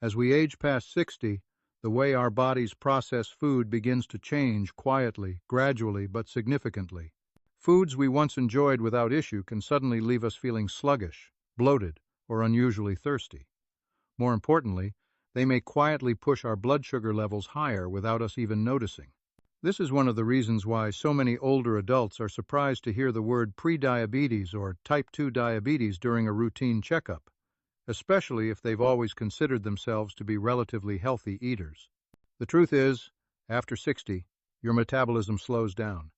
As we age past 60, the way our bodies process food begins to change quietly, gradually, but significantly. Foods we once enjoyed without issue can suddenly leave us feeling sluggish, bloated, or unusually thirsty. More importantly, they may quietly push our blood sugar levels higher without us even noticing. This is one of the reasons why so many older adults are surprised to hear the word prediabetes or type 2 diabetes during a routine checkup, especially if they've always considered themselves to be relatively healthy eaters. The truth is, after 60, your metabolism slows down.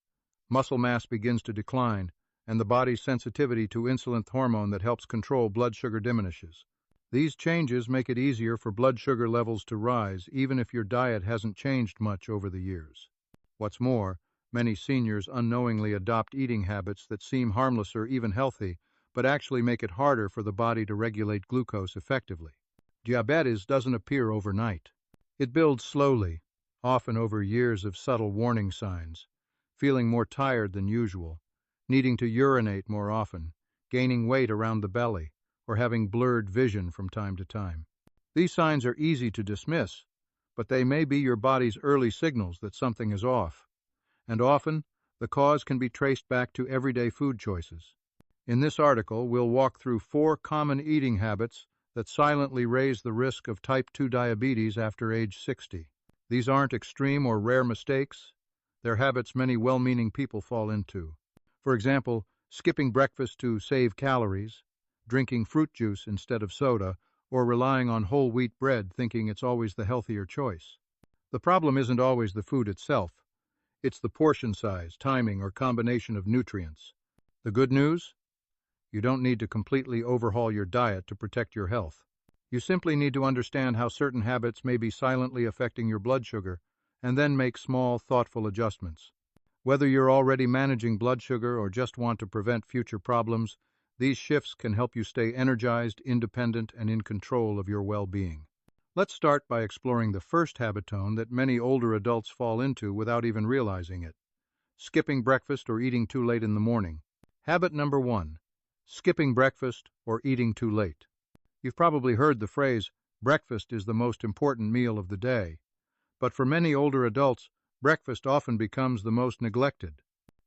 Muscle mass begins to decline, and the body's sensitivity to insulin hormone that helps control blood sugar diminishes. These changes make it easier for blood sugar levels to rise even if your diet hasn't changed much over the years. What's more, many seniors unknowingly adopt eating habits that seem harmless or even healthy, but actually make it harder for the body to regulate glucose effectively. Diabetes doesn't appear overnight. It builds slowly, often over years of subtle warning signs: feeling more tired than usual, needing to urinate more often, gaining weight around the belly, or having blurred vision from time to time. These signs are easy to dismiss, but they may be your body's early signals that something is off, and often the cause can be traced back to everyday food choices. In this article, we'll walk through 4 common eating habits that silently raise the risk of type 2 diabetes after age 60. These aren't extreme or rare mistakes. They're habits many well-meaning people fall into. For example, skipping breakfast to save calories, drinking fruit juice instead of soda, or relying on whole wheat bread thinking it's always the healthier choice. The problem isn't always the food itself. It's the portion size, timing, or combination of nutrients. The good news? You don't need to completely overhaul your diet to protect your health. You simply need to understand how certain habits may be silently affecting your blood sugar, and then make small, thoughtful adjustments. Whether you're already managing blood sugar or just want to prevent future problems, these shifts can help you stay energized, independent, and in control of your well-being. Let's start by exploring the first habitone that many older adults fall into without even realizing it: skipping breakfast or eating too late in the morning. Habit number 1: skipping breakfast or eating too late. You've probably heard the phrase, breakfast is the most important meal of the day. But for many older adults, breakfast often becomes the most neglected.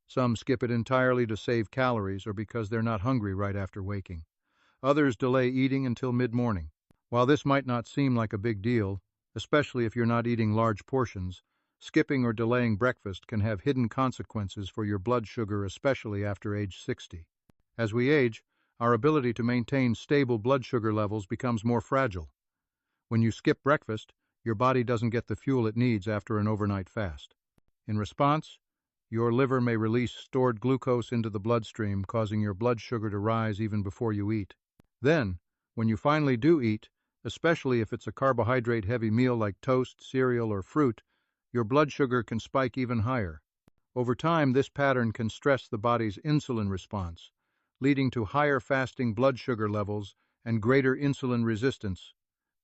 Some skip it entirely to save calories or because they're not hungry right after waking. Others delay eating until mid-morning. While this might not seem like a big deal, especially if you're not eating large portions, skipping or delaying breakfast can have hidden consequences for your blood sugar, especially after age 60. As we age, our ability to maintain stable blood sugar levels becomes more fragile. When you skip breakfast, your body doesn't get the fuel it needs after an overnight fast. In response, your liver may release stored glucose into the bloodstream, causing your blood sugar to rise even before you eat. Then, when you finally do eat, especially if it's a carbohydrate-heavy meal like toast, cereal, or fruit, your blood sugar can spike even higher. Over time, this pattern can stress the body's insulin response, leading to higher fasting blood sugar levels and greater insulin resistance,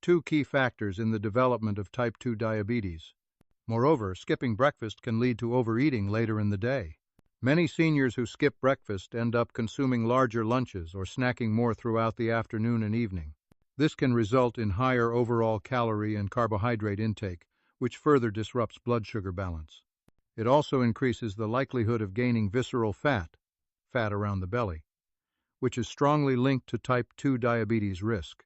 2 key factors in the development of type 2 diabetes. Moreover, skipping breakfast can lead to overeating later in the day. Many seniors who skip breakfast end up consuming larger lunches or snacking more throughout the afternoon and evening. This can result in higher overall calorie and carbohydrate intake, which further disrupts blood sugar balance. It also increases the likelihood of gaining visceral fat around the belly, which is strongly linked to type 2 diabetes risk.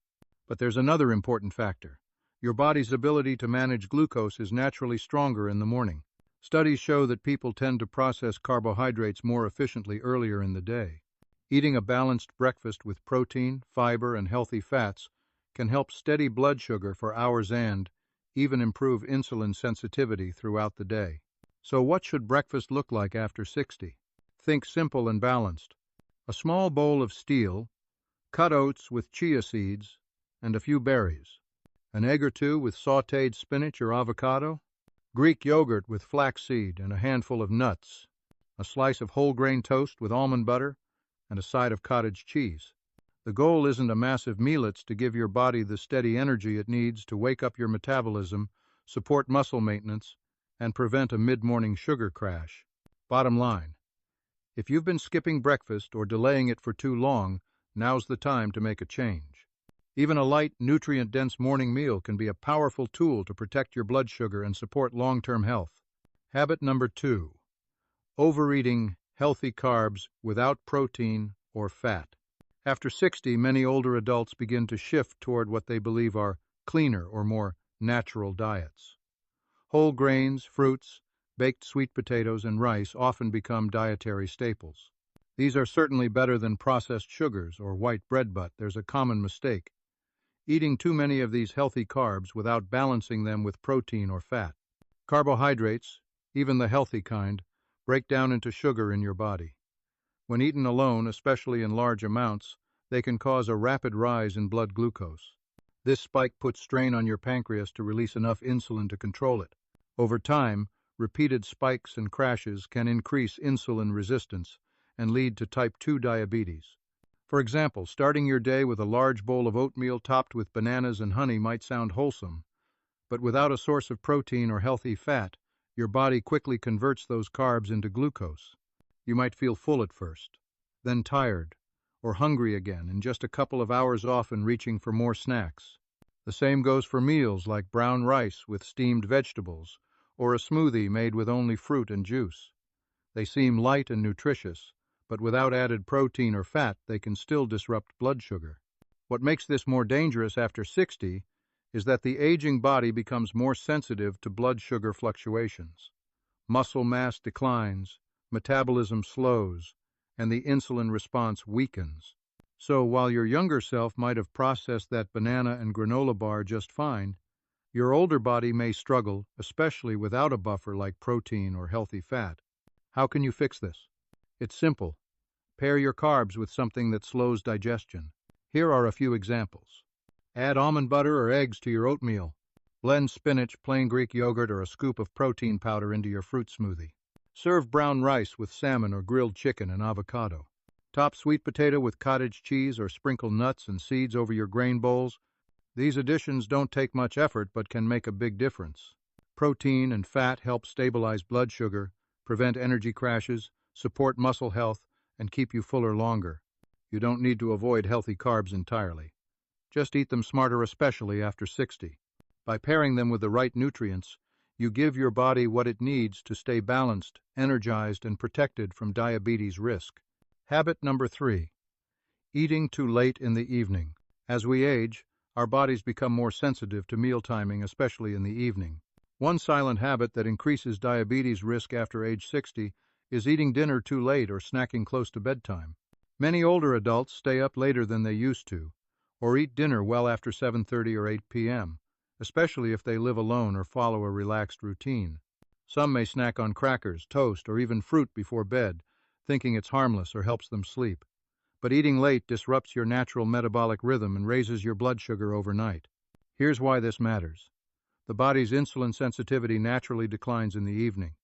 But there's another important factor. Your body's ability to manage glucose is naturally stronger in the morning. Studies show that people tend to process carbohydrates more efficiently earlier in the day. Eating a balanced breakfast with protein, fiber, and healthy fats can help steady blood sugar for hours and even improve insulin sensitivity throughout the day. So what should breakfast look like after 60? Think simple and balanced. A small bowl of steel, cut oats with chia seeds, and a few berries. An egg or 2 with sautéed spinach or avocado. Greek yogurt with flaxseed and a handful of nuts. A slice of whole grain toast with almond butter, and a side of cottage cheese. The goal isn't a massive meal, it's to give your body the steady energy it needs to wake up your metabolism, support muscle maintenance, and prevent a mid-morning sugar crash. Bottom line, if you've been skipping breakfast or delaying it for too long, now's the time to make a change. Even a light, nutrient-dense morning meal can be a powerful tool to protect your blood sugar and support long-term health. Habit number 2. Overeating healthy carbs without protein or fat. After 60, many older adults begin to shift toward what they believe are cleaner or more natural diets. Whole grains, fruits, baked sweet potatoes, and rice often become dietary staples. These are certainly better than processed sugars or white bread, but there's a common mistake: eating too many of these healthy carbs without balancing them with protein or fat. Carbohydrates, even the healthy kind, break down into sugar in your body. When eaten alone, especially in large amounts, they can cause a rapid rise in blood glucose. This spike puts strain on your pancreas to release enough insulin to control it. Over time, repeated spikes and crashes can increase insulin resistance and lead to type 2 diabetes. For example, starting your day with a large bowl of oatmeal topped with bananas and honey might sound wholesome, but without a source of protein or healthy fat, your body quickly converts those carbs into glucose. You might feel full at first, then tired, or hungry again in just a couple of hours, often reaching for more snacks. The same goes for meals like brown rice with steamed vegetables, or a smoothie made with only fruit and juice. They seem light and nutritious, but without added protein or fat, they can still disrupt blood sugar. What makes this more dangerous after 60 is that the aging body becomes more sensitive to blood sugar fluctuations. Muscle mass declines, metabolism slows, and the insulin response weakens. So while your younger self might have processed that banana and granola bar just fine, your older body may struggle, especially without a buffer like protein or healthy fat. How can you fix this? It's simple. Pair your carbs with something that slows digestion. Here are a few examples. Add almond butter or eggs to your oatmeal. Blend spinach, plain Greek yogurt, or a scoop of protein powder into your fruit smoothie. Serve brown rice with salmon or grilled chicken and avocado. Top sweet potato with cottage cheese or sprinkle nuts and seeds over your grain bowls. These additions don't take much effort but can make a big difference. Protein and fat help stabilize blood sugar, prevent energy crashes, support muscle health, and keep you fuller longer. You don't need to avoid healthy carbs entirely. Just eat them smarter, especially after 60. By pairing them with the right nutrients, you give your body what it needs to stay balanced, energized, and protected from diabetes risk. Habit number 3. Eating too late in the evening. As we age, our bodies become more sensitive to meal timing, especially in the evening. One silent habit that increases diabetes risk after age 60 is eating dinner too late or snacking close to bedtime. Many older adults stay up later than they used to, or eat dinner well after 7:30 or 8 p.m., especially if they live alone or follow a relaxed routine. Some may snack on crackers, toast, or even fruit before bed, thinking it's harmless or helps them sleep. But eating late disrupts your natural metabolic rhythm and raises your blood sugar overnight. Here's why this matters. The body's insulin sensitivity naturally declines in the evening.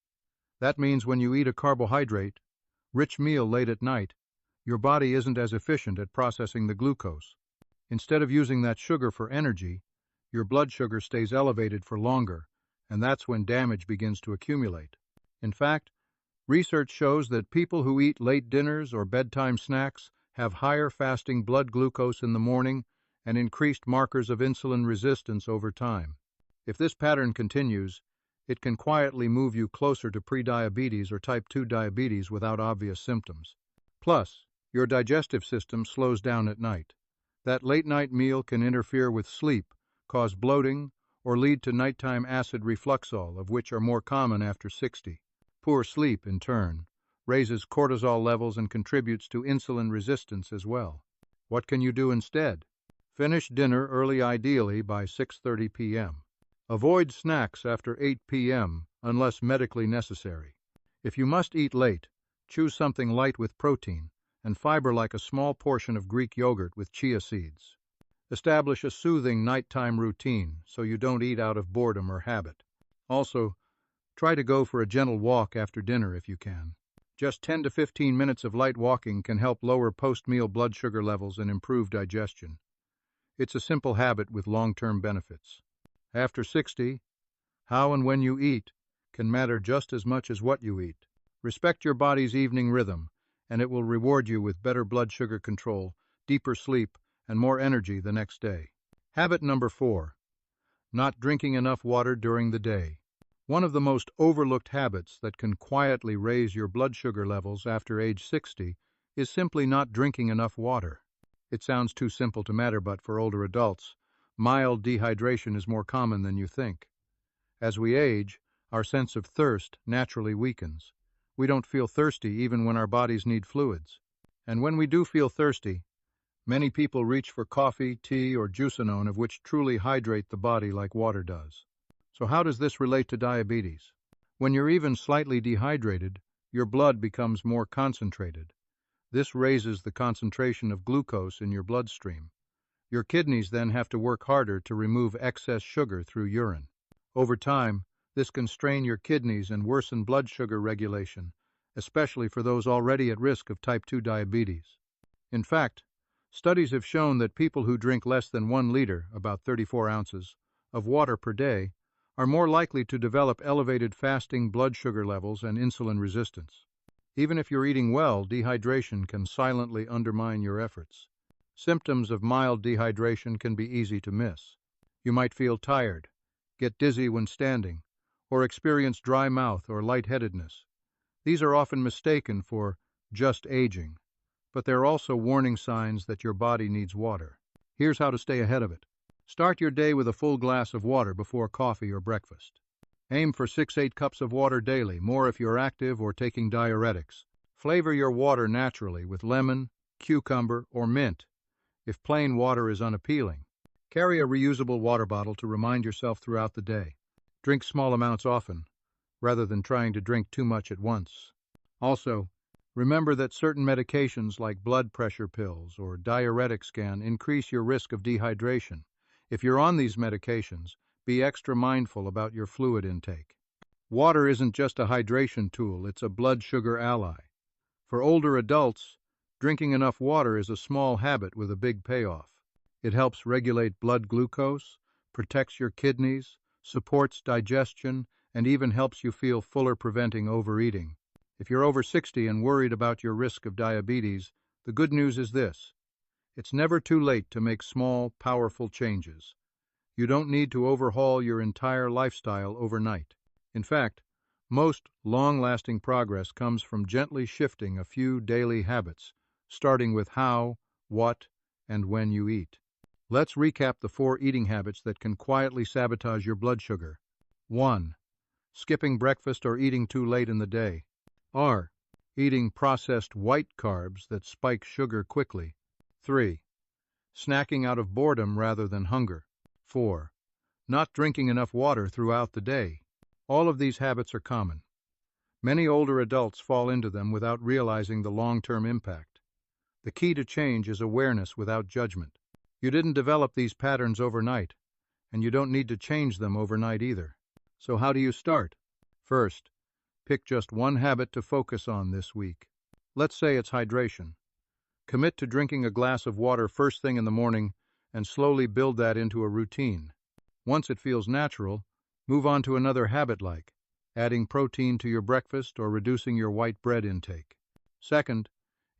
That means when you eat a carbohydrate-rich meal late at night, your body isn't as efficient at processing the glucose. Instead of using that sugar for energy, your blood sugar stays elevated for longer, and that's when damage begins to accumulate. In fact, research shows that people who eat late dinners or bedtime snacks have higher fasting blood glucose in the morning and increased markers of insulin resistance over time. If this pattern continues, it can quietly move you closer to prediabetes or type 2 diabetes without obvious symptoms. Plus, your digestive system slows down at night. That late-night meal can interfere with sleep, cause bloating, or lead to nighttime acid refluxol, of which are more common after 60. Poor sleep, in turn, raises cortisol levels and contributes to insulin resistance as well. What can you do instead? Finish dinner early, ideally by 6:30 p.m. Avoid snacks after 8 p.m. unless medically necessary. If you must eat late, choose something light with protein and fiber like a small portion of Greek yogurt with chia seeds. Establish a soothing nighttime routine so you don't eat out of boredom or habit. Also, try to go for a gentle walk after dinner if you can. Just 10 to 15 minutes of light walking can help lower post-meal blood sugar levels and improve digestion. It's a simple habit with long-term benefits. After 60, how and when you eat can matter just as much as what you eat. Respect your body's evening rhythm, and it will reward you with better blood sugar control, deeper sleep, and more energy the next day. Habit number 4. Not drinking enough water during the day. One of the most overlooked habits that can quietly raise your blood sugar levels after age 60 is simply not drinking enough water. It sounds too simple to matter, but for older adults, mild dehydration is more common than you think. As we age, our sense of thirst naturally weakens. We don't feel thirsty even when our bodies need fluids. And when we do feel thirsty, many people reach for coffee, tea, or juicenone, of which truly hydrate the body like water does. So how does this relate to diabetes? When you're even slightly dehydrated, your blood becomes more concentrated. This raises the concentration of glucose in your bloodstream. Your kidneys then have to work harder to remove excess sugar through urine. Over time, this can strain your kidneys and worsen blood sugar regulation, especially for those already at risk of type 2 diabetes. In fact, studies have shown that people who drink less than 1 liter, about 34 ounces, of water per day are more likely to develop elevated fasting blood sugar levels and insulin resistance. Even if you're eating well, dehydration can silently undermine your efforts. Symptoms of mild dehydration can be easy to miss. You might feel tired, get dizzy when standing, or experience dry mouth or lightheadedness. These are often mistaken for just aging, but they're also warning signs that your body needs water. Here's how to stay ahead of it. Start your day with a full glass of water before coffee or breakfast. Aim for 6-8 cups of water daily, more if you're active or taking diuretics. Flavor your water naturally with lemon, cucumber, or mint if plain water is unappealing. Carry a reusable water bottle to remind yourself throughout the day. Drink small amounts often, rather than trying to drink too much at once. Also, remember that certain medications like blood pressure pills or diuretics can increase your risk of dehydration. If you're on these medications, be extra mindful about your fluid intake. Water isn't just a hydration tool, it's a blood sugar ally. For older adults, drinking enough water is a small habit with a big payoff. It helps regulate blood glucose, protects your kidneys, supports digestion, and even helps you feel fuller, preventing overeating. If you're over 60 and worried about your risk of diabetes, the good news is this: it's never too late to make small, powerful changes. You don't need to overhaul your entire lifestyle overnight. In fact, most long-lasting progress comes from gently shifting a few daily habits, starting with how, what, and when you eat. Let's recap the 4 eating habits that can quietly sabotage your blood sugar. 1. Skipping breakfast or eating too late in the day. Eating processed white carbs that spike sugar quickly. 3. Snacking out of boredom rather than hunger. 4. Not drinking enough water throughout the day. All of these habits are common. Many older adults fall into them without realizing the long-term impact. The key to change is awareness without judgment. You didn't develop these patterns overnight, and you don't need to change them overnight either. So how do you start? First, pick just one habit to focus on this week. Let's say it's hydration. Commit to drinking a glass of water first thing in the morning and slowly build that into a routine. Once it feels natural, move on to another habit like adding protein to your breakfast or reducing your white bread intake. Second,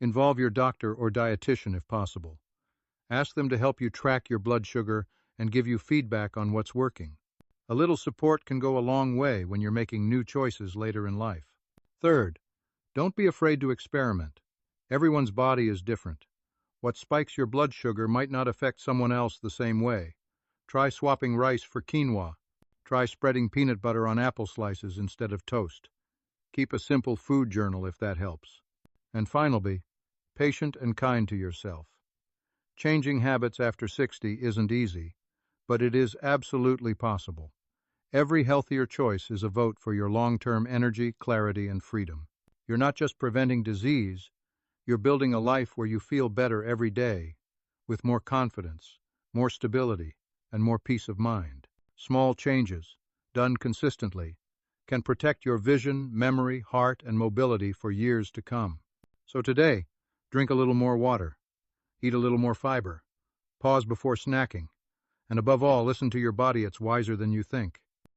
involve your doctor or dietitian if possible. Ask them to help you track your blood sugar and give you feedback on what's working. A little support can go a long way when you're making new choices later in life. Third, don't be afraid to experiment. Everyone's body is different. What spikes your blood sugar might not affect someone else the same way. Try swapping rice for quinoa. Try spreading peanut butter on apple slices instead of toast. Keep a simple food journal if that helps. And finally, patient and kind to yourself. Changing habits after 60 isn't easy, but it is absolutely possible. Every healthier choice is a vote for your long-term energy, clarity, and freedom. You're not just preventing disease, you're building a life where you feel better every day, with more confidence, more stability, and more peace of mind. Small changes, done consistently, can protect your vision, memory, heart, and mobility for years to come. So today, drink a little more water, eat a little more fiber, pause before snacking, and above all, listen to your body. It's wiser than you think.